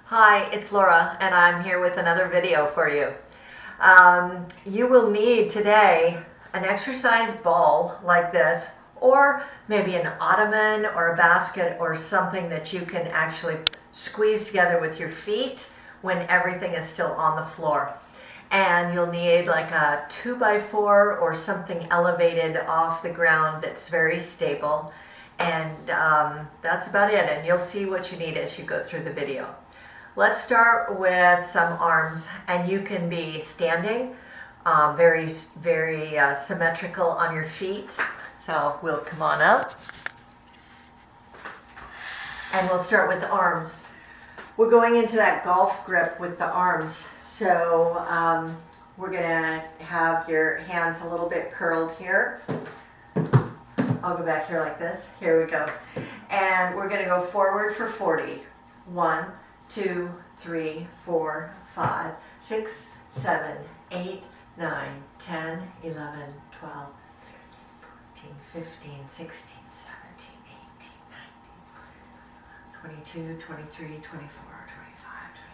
Hi, it's Laura, and I'm here with another video for you. You will need today an exercise ball like this, or maybe an ottoman or a basket or something that you can actually squeeze together with your feet when everything is still on the floor. And you'll need like a 2x4 or something elevated off the ground that's very stable. And that's about it, and you'll see what you need as you go through the video. Let's start with some arms, and you can be standing, very symmetrical on your feet. So we'll come on up, and we'll start with the arms. We're going into that golf grip with the arms. So we're gonna have your hands a little bit curled here. I'll go back here like this. Here we go. And we're gonna go forward for 40. 1, 2, 3, 4, 5, 6, 7, 8, 9, 10, 11, 12, 13, 14, 15, 16, 17, 18, 19, 22, 23, 24, 25,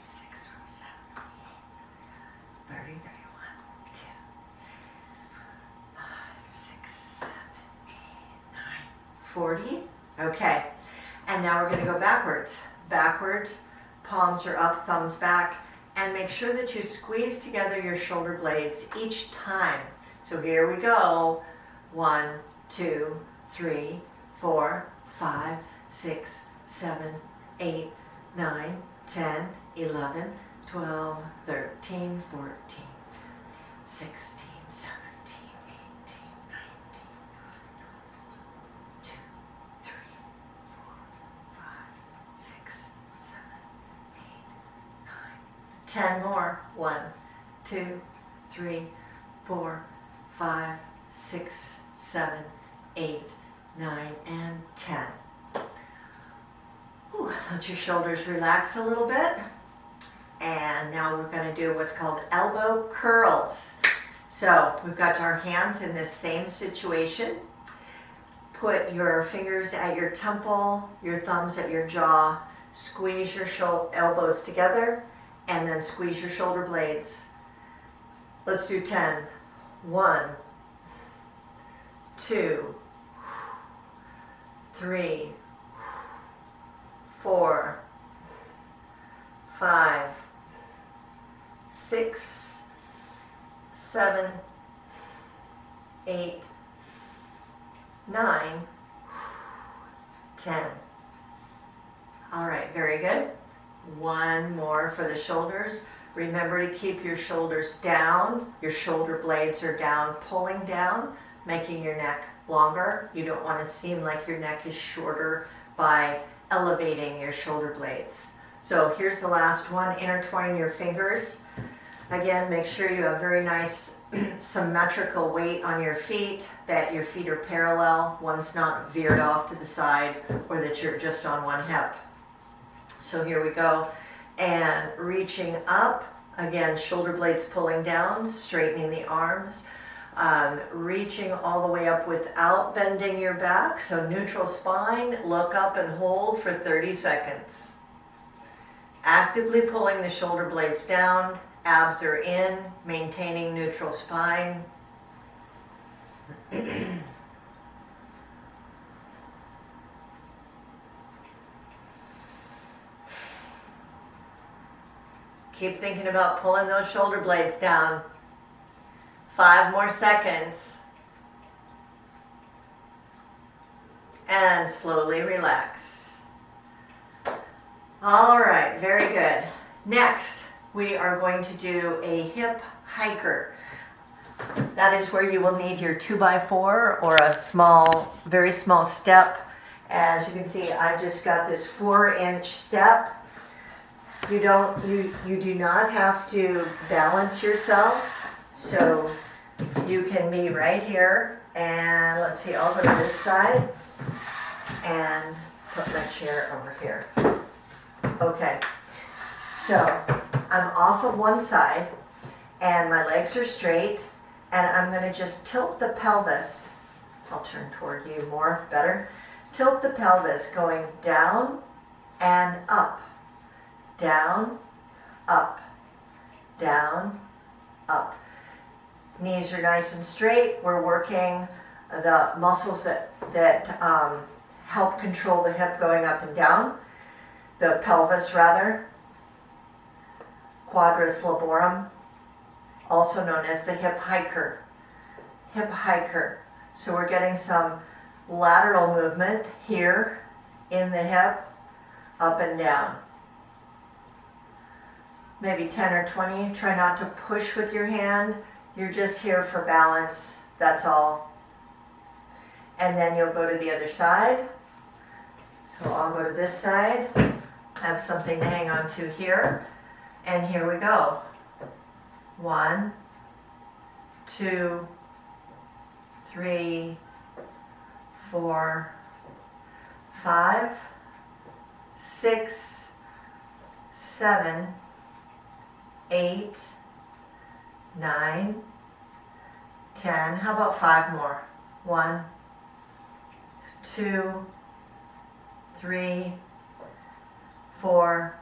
26, 27, 28, 30, 31, 2, 5, 6, 7, 8, 9, 40. Okay. And now we're going to go backwards. Backwards. Palms are up, thumbs back, and make sure that you squeeze together your shoulder blades each time. So here we go. 1, 2, 3, 4, 5, 6, 7, 8, 9, 10, 11, 12, 13, 14, 16, 17, 18, 19, 2, 3, 4, 5, 6, 7, 10 more. 1, 2, 3, 4, 5, 6, 7, 8, 9, and 10. Ooh, let your shoulders relax a little bit. And now we're going to do what's called elbow curls. So we've got our hands in this same situation. Put your fingers at your temple, your thumbs at your jaw. Squeeze your elbows together. And then squeeze your shoulder blades. Let's do 10. 1, 2, 3, 4, 5, 6, 7, 8, 9, 10. All right, very good. One more for the shoulders. Remember to keep your shoulders down. Your shoulder blades are down, pulling down, making your neck longer. You don't want to seem like your neck is shorter by elevating your shoulder blades. So here's the last one. Intertwine your fingers. Again, make sure you have very nice symmetrical weight on your feet, that your feet are parallel. One's not veered off to the side, or that you're just on one hip. So here we go, and reaching up, again, shoulder blades pulling down, straightening the arms, reaching all the way up without bending your back, so neutral spine, look up and hold for 30 seconds. Actively pulling the shoulder blades down, abs are in, maintaining neutral spine. Keep thinking about pulling those shoulder blades down. 5 more seconds. And slowly relax. All right, very good. Next, we are going to do a hip hiker. That is where you will need your 2x4 or a small, very small step. As you can see, I've just got this 4-inch step. You do not have to balance yourself, so you can be right here, and let's see, I'll go to this side and put my chair over here. Okay, so I'm off of one side and my legs are straight, and I'm going to just tilt the pelvis. I'll turn toward you more, better. Tilt the pelvis going down and up. down, up, down, up. Knees are nice and straight. We're working the muscles that help control the hip going up and down, the pelvis rather, quadriceps laborum, also known as the hip hiker. Hip hiker. So we're getting some lateral movement here in the hip, up and down. Maybe 10 or 20. Try not to push with your hand. You're just here for balance, that's all. And then you'll go to the other side. So I'll go to this side. I have something to hang on to here. And here we go. 1, 2, 3, 4, 5, 6, 7, 8, 9, 10. How about 5 more? 1, 2, 3, 4,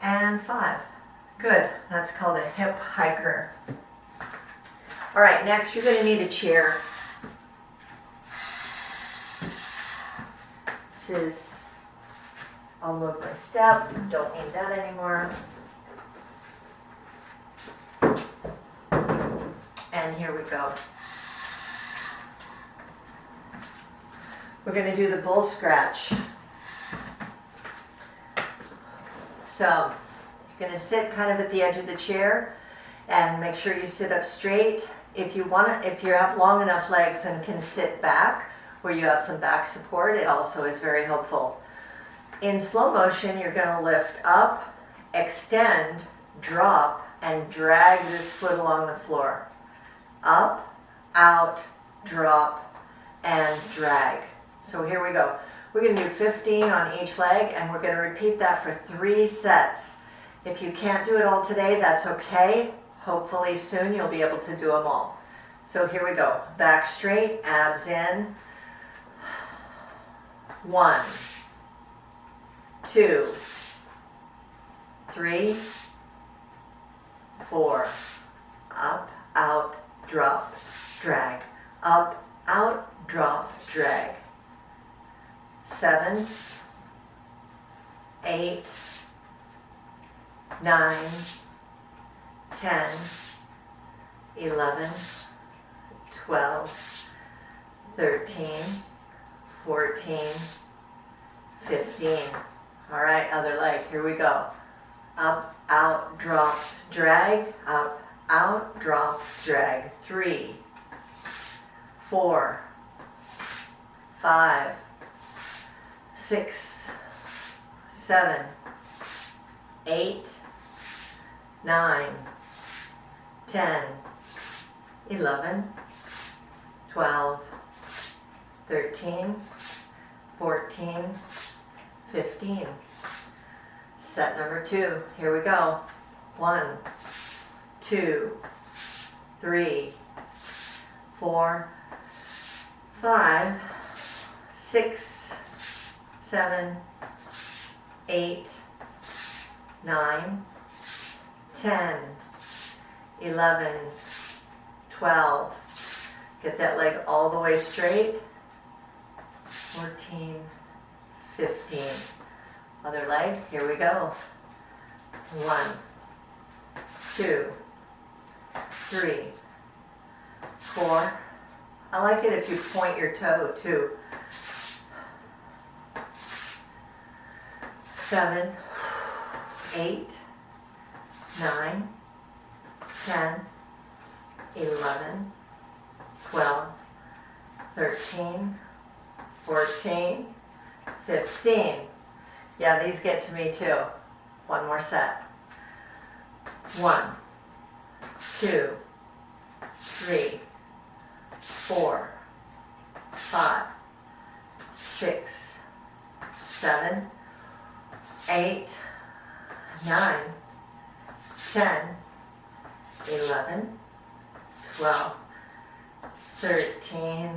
and 5. Good. That's called a hip hiker. All right, next you're going to need a chair. This is, I'll move my step. Don't need that anymore. And here we go. We're going to do the bull scratch. So you're going to sit kind of at the edge of the chair and make sure you sit up straight. If you have long enough legs and can sit back where you have some back support, it also is very helpful. In slow motion, you're going to lift up, extend, drop, and drag this foot along the floor. Up, out, drop, and drag. So here we go. We're going to do 15 on each leg, and we're going to repeat that for 3 sets. If you can't do it all today, that's okay. Hopefully soon you'll be able to do them all. So here we go. Back straight, abs in. 1, 2, 3, 4. Up, out, drop, drag. Up, out, drop, drag. 7, 8, 9, 10, 11, 12, 13, 14, 15. All right, other leg, here we go. Up, out, drop, drag, up, out, drop, drag. 3, 4, 5, 6, 7, 8, 9, 10, 11, 12, 13, 14, 15. Set number 2. Here we go. 1, 2, 3, 4, 5, 6, 7, 8, 9, 10, 11, 12. Get that leg all the way straight. 14, 15. Other leg, here we go. 1, 2, 3, 4. I like it if you point your toe too. 7, 8, 9, 10, 11, 12, 13, 14, 15. Yeah, these get to me too. One more set. 1, 2, 3, 4, 5, 6, 7, 8, 9, 10, 11, 12, 13,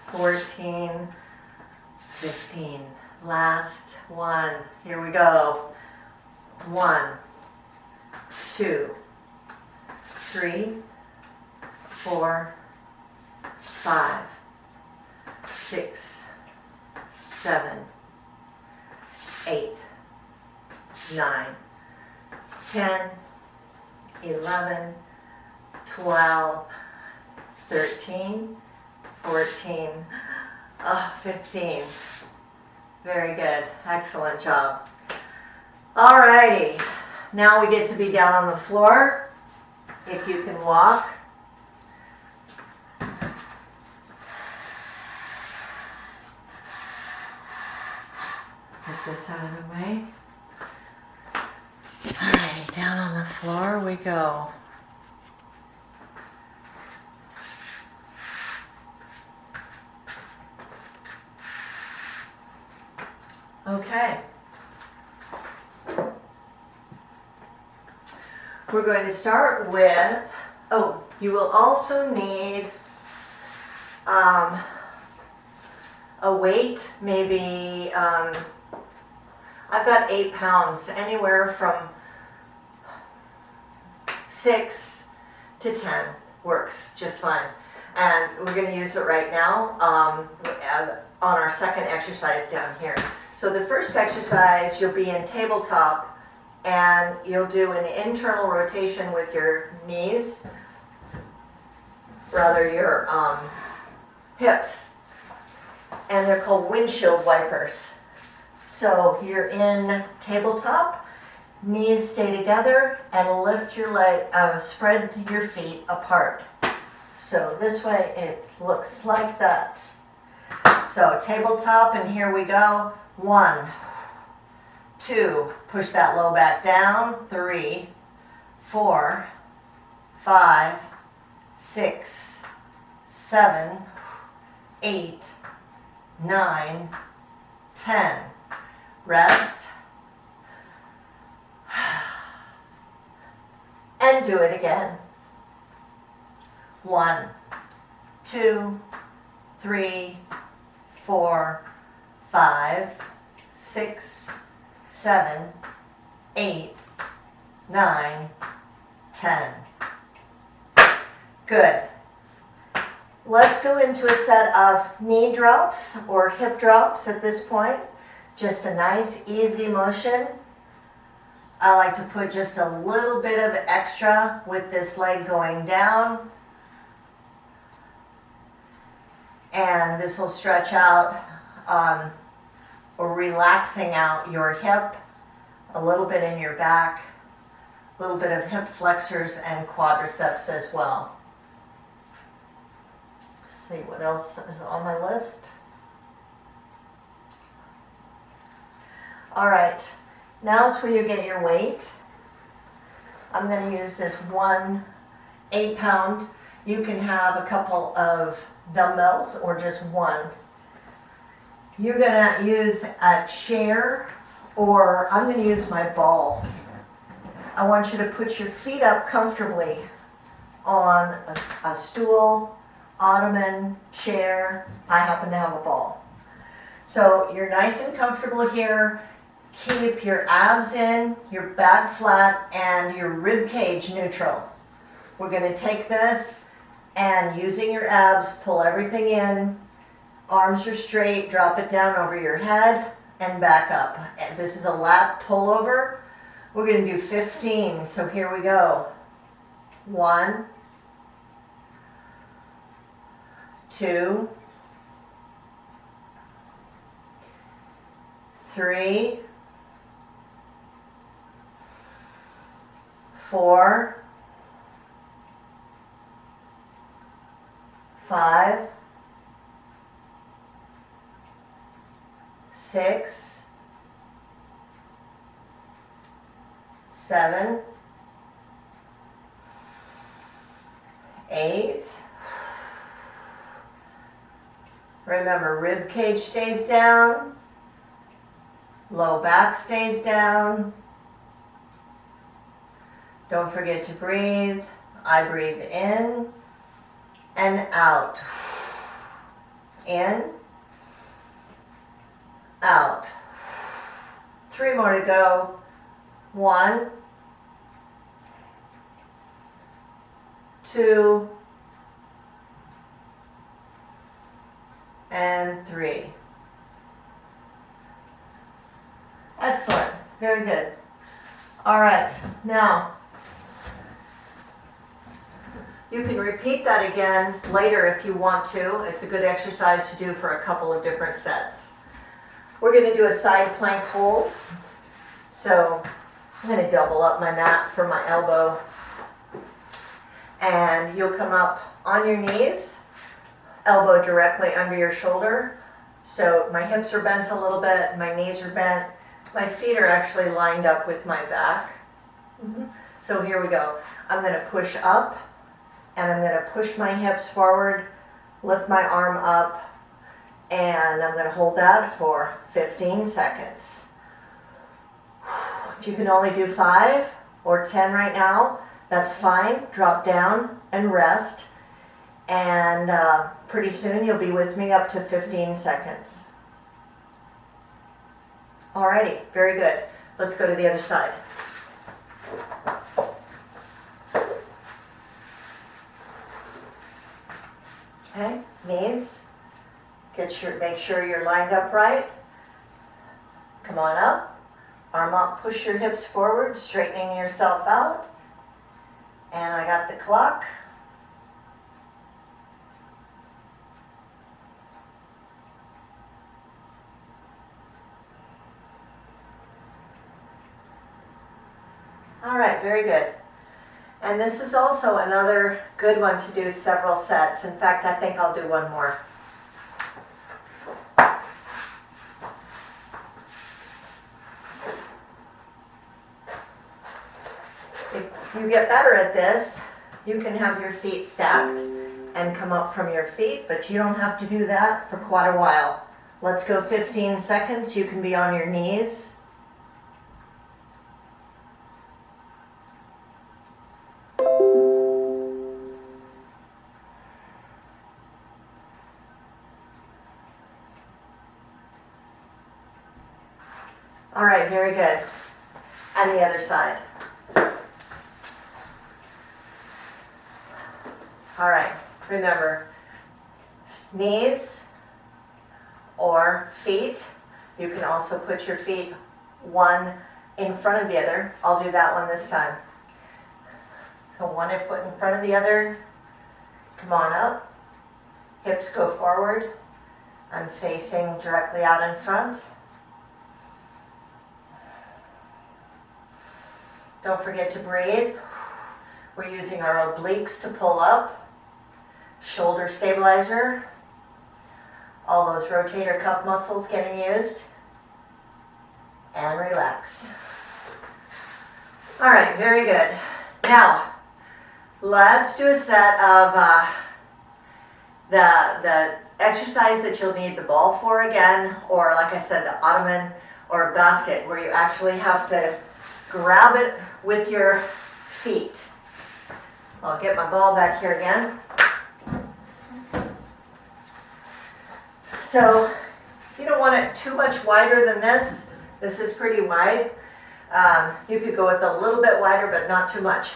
14, 15. Last one. Here we go. 1, 2, 3, 4, 5, 6, 7, 8, 9, 10, 11, 12, 13, 14, 15. Very good. Excellent job. Alrighty. Now we get to be down on the floor. If you can walk. Get this out of the way. Alrighty, down on the floor we go. Okay. We're going to start with, you will also need a weight, maybe, I've got 8 pounds, anywhere from 6 to 10 works just fine. And we're going to use it right now on our second exercise down here. So the first exercise, you'll be in tabletop and you'll do an internal rotation with your knees, rather your hips, and they're called windshield wipers. So you're in tabletop, knees stay together, and lift your leg, spread your feet apart. So this way it looks like that. So tabletop, and here we go. 1, 2, push that low back down. 3, 4, 5, 6, 7, 8, 9, 10. Rest. And do it again. 1, 2, 3, 4, 5, 6, 7, 8, 9, 10. Good. Let's go into a set of knee drops or hip drops at this point. Just a nice, easy motion. I like to put just a little bit of extra with this leg going down. And this will stretch out or relaxing out your hip, a little bit in your back, a little bit of hip flexors and quadriceps as well. Let's see what else is on my list. All right, now it's where you get your weight. I'm going to use this 1 8-pound. You can have a couple of dumbbells or just one. You're going to use a chair, or I'm going to use my ball. I want you to put your feet up comfortably on a stool, ottoman, chair. I happen to have a ball. So you're nice and comfortable here. Keep your abs in, your back flat, and your rib cage neutral. We're going to take this and, using your abs, pull everything in. Arms are straight, drop it down over your head and back up. And this is a lat pullover. We're going to do 15, so here we go. 1, 2, 3, 4, 5, 6, 7, 8. Remember, rib cage stays down, low back stays down. Don't forget to breathe. I breathe in and out. In, out. 3 more to go. 1, 2, and 3. Excellent. Very good. All right. Now, you can repeat that again later if you want to. It's a good exercise to do for a couple of different sets. We're going to do a side plank hold. So I'm going to double up my mat for my elbow. And you'll come up on your knees, elbow directly under your shoulder. So my hips are bent a little bit, my knees are bent. My feet are actually lined up with my back. So here we go. I'm going to push up and I'm going to push my hips forward, lift my arm up, and I'm going to hold that for 15 seconds. If you can only do 5 or 10 right now, that's fine. Drop down and rest. And pretty soon you'll be with me up to 15 seconds. Alrighty, very good. Let's go to the other side. Okay, knees. Make sure you're lined up right. Come on up. Arm up, push your hips forward, straightening yourself out. And I got the clock. All right, very good. And this is also another good one to do several sets. In fact, I think I'll do one more. If you get better at this, you can have your feet stacked and come up from your feet, but you don't have to do that for quite a while. Let's go 15 seconds. You can be on your knees. All right, very good. And the other side. All right, remember, knees or feet. You can also put your feet one in front of the other. I'll do that one this time. So one foot in front of the other. Come on up. Hips go forward. I'm facing directly out in front. Don't forget to breathe. We're using our obliques to pull up. Shoulder stabilizer. All those rotator cuff muscles getting used. And relax. All right, very good. Now, let's do a set of the exercise that you'll need the ball for again, or like I said, the ottoman or basket, where you actually have to grab it with your feet. I'll get my ball back here again. So you don't want it too much wider than this. This is pretty wide. You could go with a little bit wider, but not too much.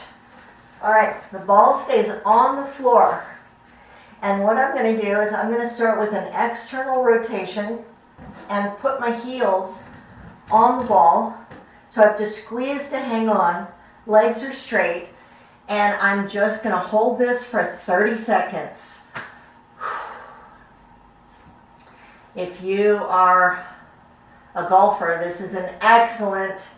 All right, the ball stays on the floor. And what I'm going to do is I'm going to start with an external rotation and put my heels on the ball. So I have to squeeze to hang on. Legs are straight. And I'm just going to hold this for 30 seconds. If you are a golfer, this is an excellent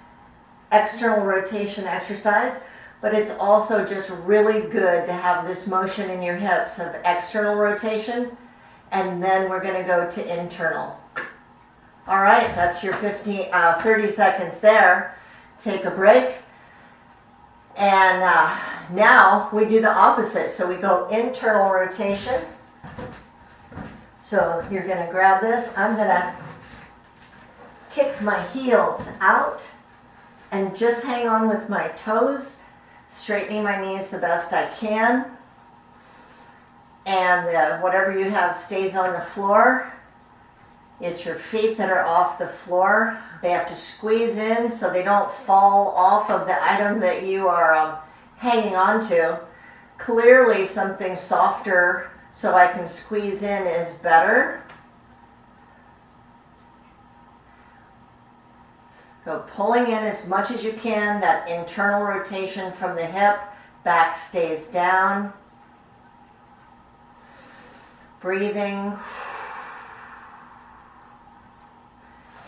external rotation exercise, but it's also just really good to have this motion in your hips of external rotation, and then we're going to go to internal. All right, that's your 30 seconds there. Take a break. And now we do the opposite. So we go internal rotation. So you're going to grab this. I'm going to kick my heels out and just hang on with my toes, straightening my knees the best I can. And whatever you have stays on the floor. It's your feet that are off the floor. They have to squeeze in so they don't fall off of the item that you are hanging on to. Clearly something softer so I can squeeze in is better. So pulling in as much as you can, that internal rotation from the hip, back stays down. Breathing.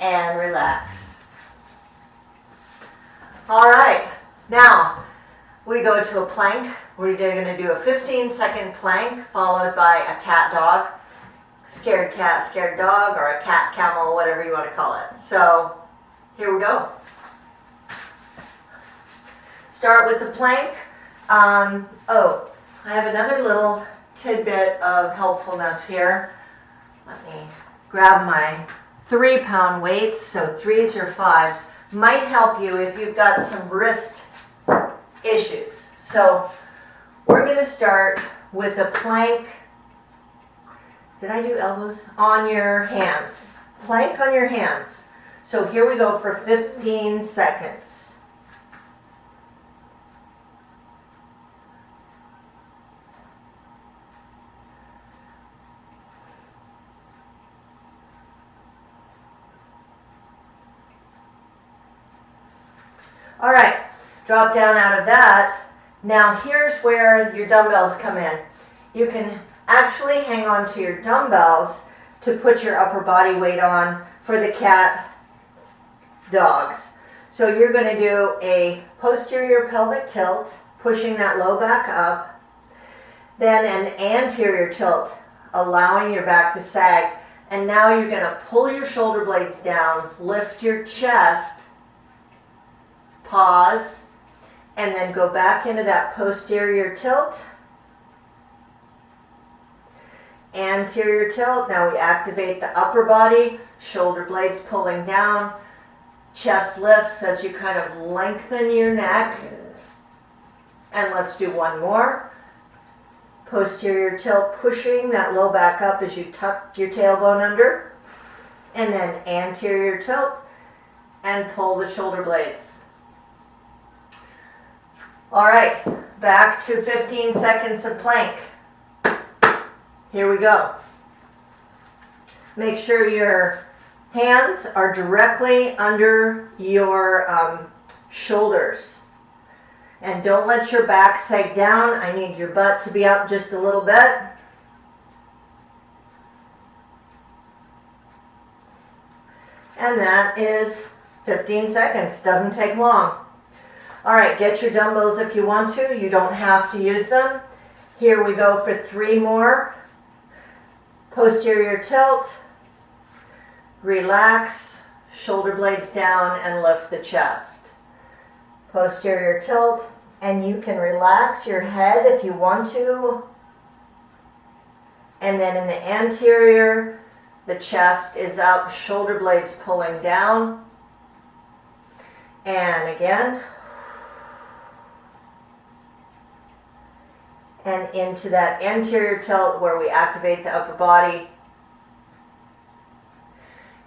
And relax. All right, now we go to a plank. We're going to do a 15-second plank followed by a cat dog, scared cat, scared dog, or a cat camel, whatever you want to call it. So here we go. Start with the plank. I have another little tidbit of helpfulness here. Let me grab my 3-pound weights, so 3s or 5s, might help you if you've got some wrist issues. So we're going to start with a plank. Did I do elbows? On your hands. Plank on your hands. So here we go for 15 seconds. All right, drop down out of that. Now here's where your dumbbells come in. You can actually hang on to your dumbbells to put your upper body weight on for the cat dogs. So you're going to do a posterior pelvic tilt, pushing that low back up, then an anterior tilt, allowing your back to sag. And now you're going to pull your shoulder blades down, lift your chest, pause, and then go back into that posterior tilt. Anterior tilt. Now we activate the upper body, shoulder blades pulling down, chest lifts as you kind of lengthen your neck. And let's do one more. Posterior tilt, pushing that low back up as you tuck your tailbone under. And then anterior tilt and pull the shoulder blades. All right, back to 15 seconds of plank. Here we go. Make sure your hands are directly under your shoulders. And don't let your back sag down. I need your butt to be up just a little bit. And that is 15 seconds. Doesn't take long. All right, get your dumbbells if you want to. You don't have to use them. Here we go for 3 more. Posterior tilt. Relax. Shoulder blades down and lift the chest. Posterior tilt. And you can relax your head if you want to. And then in the anterior, the chest is up, shoulder blades pulling down. And again. And into that anterior tilt where we activate the upper body.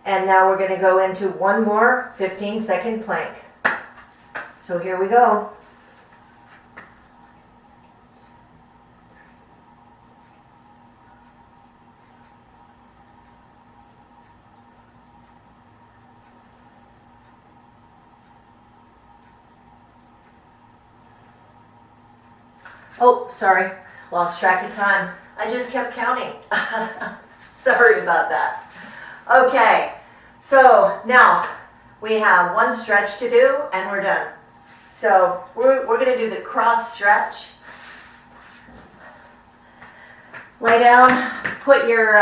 And now we're going to go into one more 15-second plank. So here we go. Oh, sorry, lost track of time. I just kept counting. Sorry about that. Okay, so now we have one stretch to do and we're done. So we're going to do the cross stretch. Lay down, put your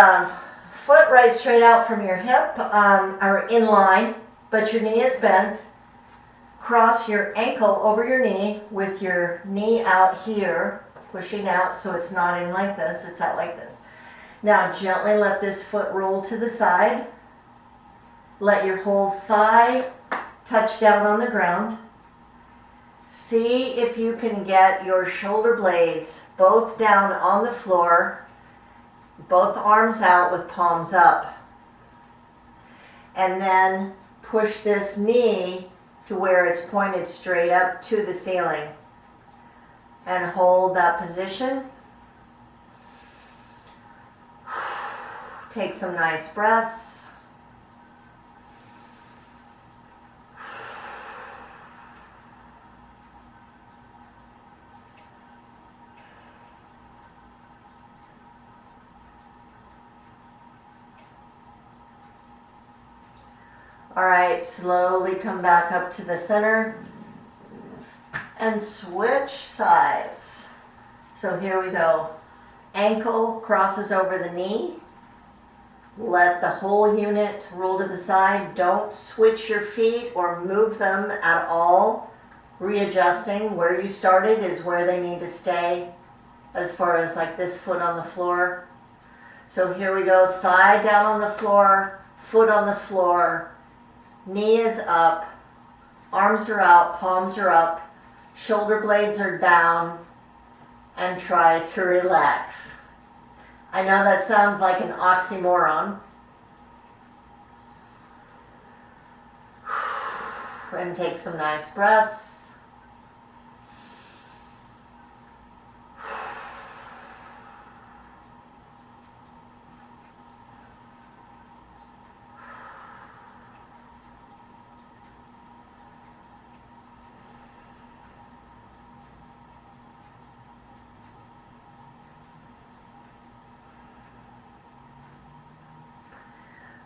foot right straight out from your hip, or in line, but your knee is bent. Cross your ankle over your knee with your knee out here, pushing out so it's not in like this, it's out like this. Now gently let this foot roll to the side. Let your whole thigh touch down on the ground. See if you can get your shoulder blades both down on the floor, both arms out with palms up. and then push this knee to where it's pointed straight up to the ceiling. And hold that position. Take some nice breaths. All right, slowly come back up to the center and switch sides. So here we go. Ankle crosses over the knee. Let the whole unit roll to the side. Don't switch your feet or move them at all. Readjusting. Where you started is where they need to stay, as far as like this foot on the floor. So here we go. Thigh down on the floor, foot on the floor, knee is up, arms are out, palms are up, shoulder blades are down, and try to relax. I know that sounds like an oxymoron. And take some nice breaths.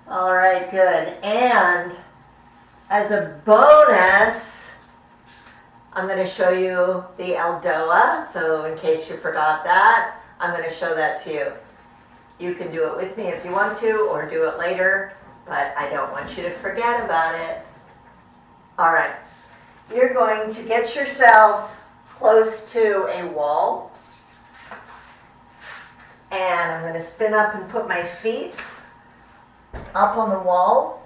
All right, good. And as a bonus, I'm going to show you the Aldoa. So in case you forgot that, I'm going to show that to you. You can do it with me if you want to, or do it later, but I don't want you to forget about it. All right, you're going to get yourself close to a wall. And I'm going to spin up and put my feet up on the wall.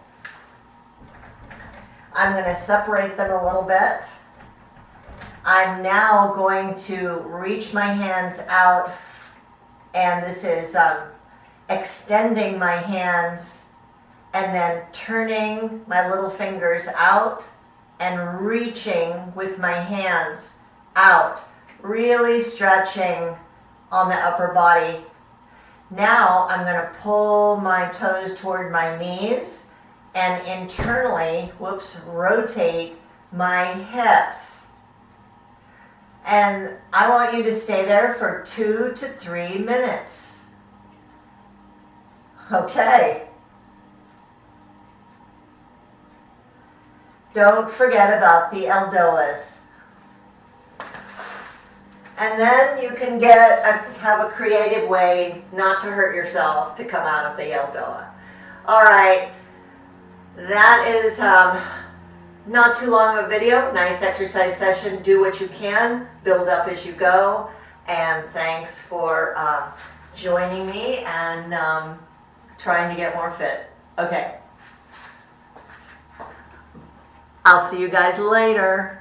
I'm going to separate them a little bit. I'm now going to reach my hands out, and this is extending my hands and then turning my little fingers out and reaching with my hands out, really stretching on the upper body. Now I'm going to pull my toes toward my knees and internally, rotate my hips. And I want you to stay there for 2 to 3 minutes. Okay. Don't forget about the Aldoas. And then you can have a creative way not to hurt yourself to come out of the Aldoa. All right, that is not too long of a video. Nice exercise session. Do what you can. Build up as you go. And thanks for joining me and trying to get more fit. Okay. I'll see you guys later.